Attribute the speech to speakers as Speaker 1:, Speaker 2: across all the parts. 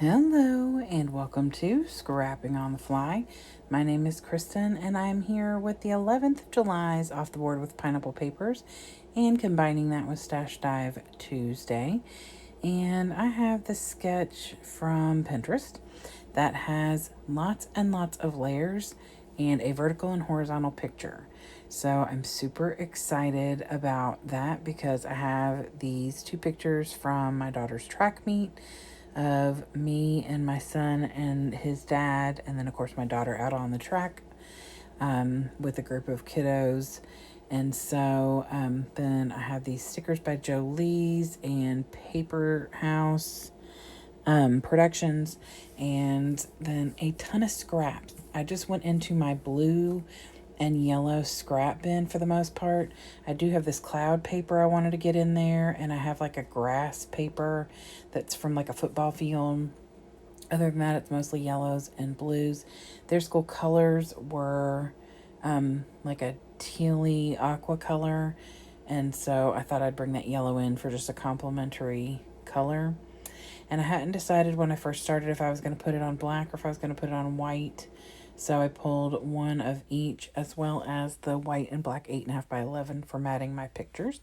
Speaker 1: Hello and welcome to Scrapping on the Fly. My name is Kristen and I am here with the 11th of July's Off the Board with Pineapple Papers and combining that with Stash Dive Tuesday. And I have this sketch from Pinterest that has lots and lots of layers and a vertical and horizontal picture. So I'm super excited about that because I have these two pictures from my daughter's track meet of me and my son and his dad, and then of course my daughter out on the track with a group of kiddos. And so then I have these stickers by Joe Lee's and Paper House Productions, and then a ton of scraps. I just went into my blue and yellow scrap bin for the most part. I do have this cloud paper I wanted to get in there, and I have like a grass paper that's from like a football field. Other than that, it's mostly yellows and blues. Their school colors were like a tealy aqua color, and so I thought I'd bring that yellow in for just a complementary color. And I hadn't decided when I first started if I was going to put it on black or if I was going to put it on white. So I pulled one of each, as well as the white and black 8.5 by 11 for matting my pictures.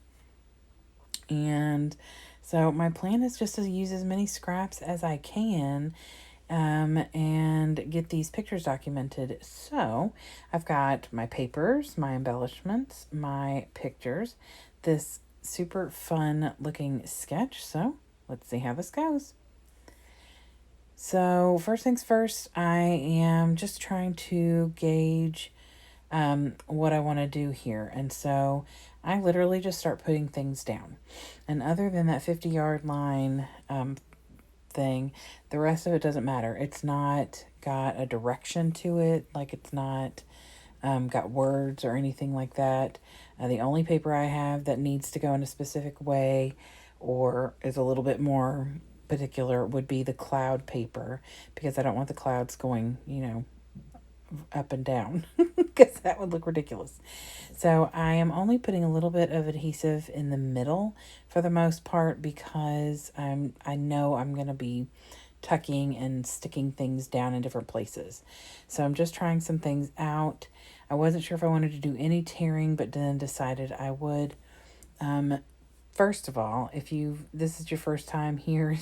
Speaker 1: And so my plan is just to use as many scraps as I can and get these pictures documented. So I've got my papers, my embellishments, my pictures, this super fun looking sketch. So let's see how this goes. So first things first, I am just trying to gauge what I want to do here. And so I literally just start putting things down. And other than that 50-yard line thing, the rest of it doesn't matter. It's not got a direction to it, like it's not got words or anything like that. The only paper I have that needs to go in a specific way or is a little bit more particular would be the cloud paper, because I don't want the clouds going, up and down, because that would look ridiculous. So I am only putting a little bit of adhesive in the middle for the most part, because I know I'm going to be tucking and sticking things down in different places. So I'm just trying some things out. I wasn't sure if I wanted to do any tearing, but then decided I would. First of all, if this is your first time here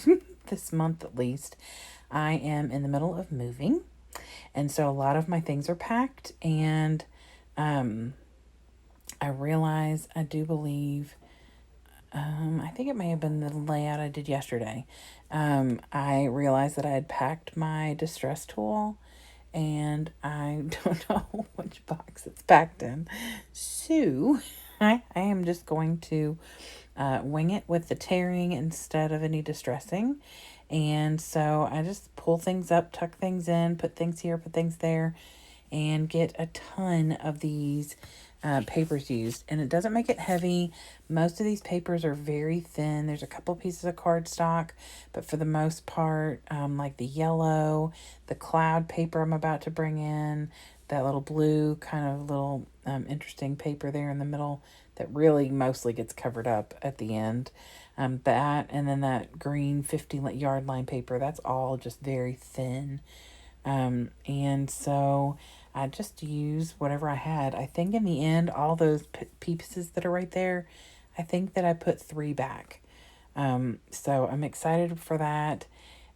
Speaker 1: this month at least, I am in the middle of moving. And so a lot of my things are packed, and I realize, I do believe, I think it may have been the layout I did yesterday. I realized that I had packed my distress tool, and I don't know which box it's packed in. So I am just going to wing it with the tearing instead of any distressing. And so I just pull things up, tuck things in, put things here, put things there, and get a ton of these papers used. And it doesn't make it heavy. Most of these papers are very thin. There's a couple pieces of cardstock, but for the most part, like the yellow, the cloud paper I'm about to bring in, that little blue kind of little interesting paper there in the middle that really mostly gets covered up at the end. That, and then that green 50-yard line paper, that's all just very thin. And so I just use whatever I had. I think in the end, all those pieces that are right there, I think that I put 3 back. So I'm excited for that.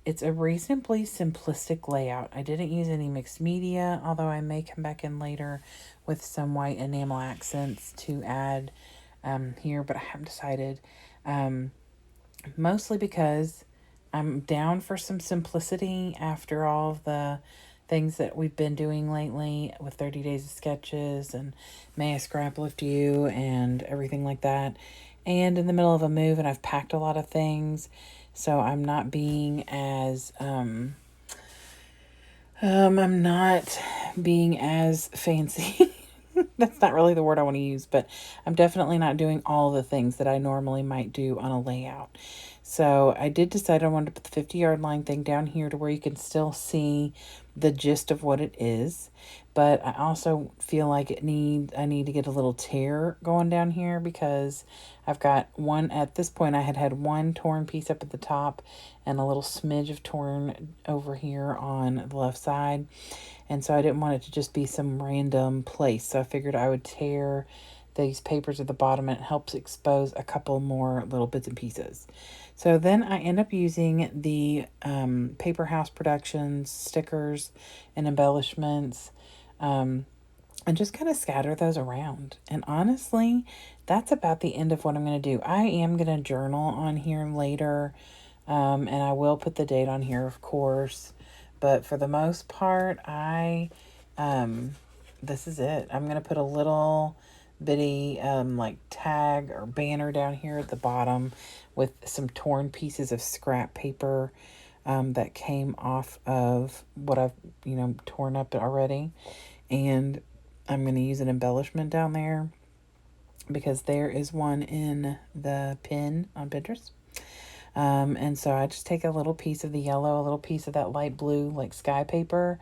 Speaker 1: It's a reasonably simplistic layout. I didn't use any mixed media, although I may come back in later with some white enamel accents to add here, but I haven't decided. Mostly because I'm down for some simplicity after all of the things that we've been doing lately with 30 Days of Sketches and May I Scrap Lift You and everything like that. And in the middle of a move, and I've packed a lot of things, so I'm not being as I'm not being as fancy. That's not really the word I want to use, but I'm definitely not doing all the things that I normally might do on a layout. So I did decide I wanted to put the 50-yard line thing down here to where you can still see the gist of what it is. But I also feel like I need to get a little tear going down here, because I've got one, at this point I had one torn piece up at the top and a little smidge of torn over here on the left side. And so I didn't want it to just be some random place. So I figured I would tear these papers at the bottom, and it helps expose a couple more little bits and pieces. So then I end up using the Paper House Productions stickers and embellishments, and just kind of scatter those around. And honestly, that's about the end of what I'm going to do. I am going to journal on here later, and I will put the date on here, of course. But for the most part, this is it. I'm going to put a little bitty like tag or banner down here at the bottom with some torn pieces of scrap paper that came off of what I've torn up already. And I'm going to use an embellishment down there because there is one in the pin on Pinterest. And so I just take a little piece of the yellow, a little piece of that light blue like sky paper,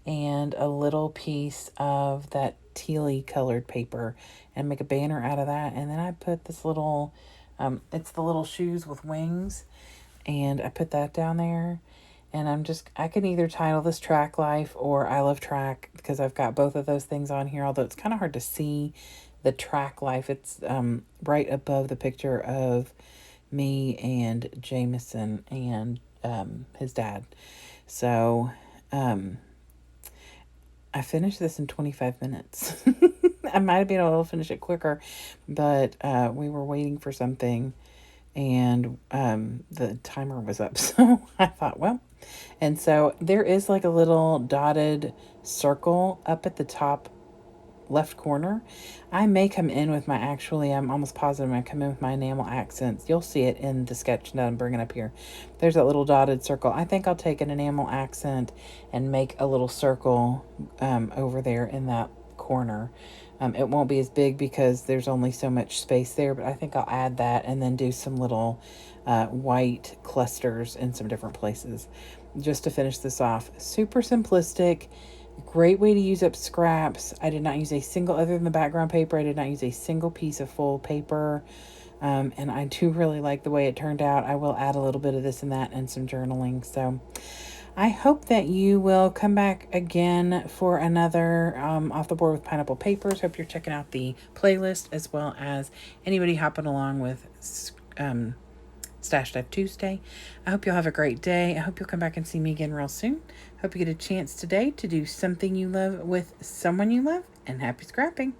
Speaker 1: and a little piece of that tealy colored paper, and make a banner out of that. And then I put this little, it's the little shoes with wings, and I put that down there. And I can either title this Track Life or I Love Track, because I've got both of those things on here, although it's kind of hard to see the Track Life. It's right above the picture of me and Jameson and his dad. So I finished this in 25 minutes. I might have been able to finish it quicker, but we were waiting for something, and the timer was up. So I thought, well, and so there is like a little dotted circle up at the top left corner. I may come in with I'm almost positive I come in with my enamel accents. You'll see it in the sketch that I'm bringing up here. There's that little dotted circle. I think I'll take an enamel accent and make a little circle over there in that corner. It won't be as big because there's only so much space there, but I think I'll add that and then do some little white clusters in some different places just to finish this off. Super simplistic. Great way to use up scraps. I did not use a single, other than the background paper, I did not use a single piece of full paper. And I do really like the way it turned out. I will add a little bit of this and that and some journaling. So I hope that you will come back again for another Off the Board with Pineapple Papers. Hope you're checking out the playlist, as well as anybody hopping along with Stash Dive Tuesday. I hope you'll have a great day. I hope you'll come back and see me again real soon. Hope you get a chance today to do something you love with someone you love, and happy scrapping.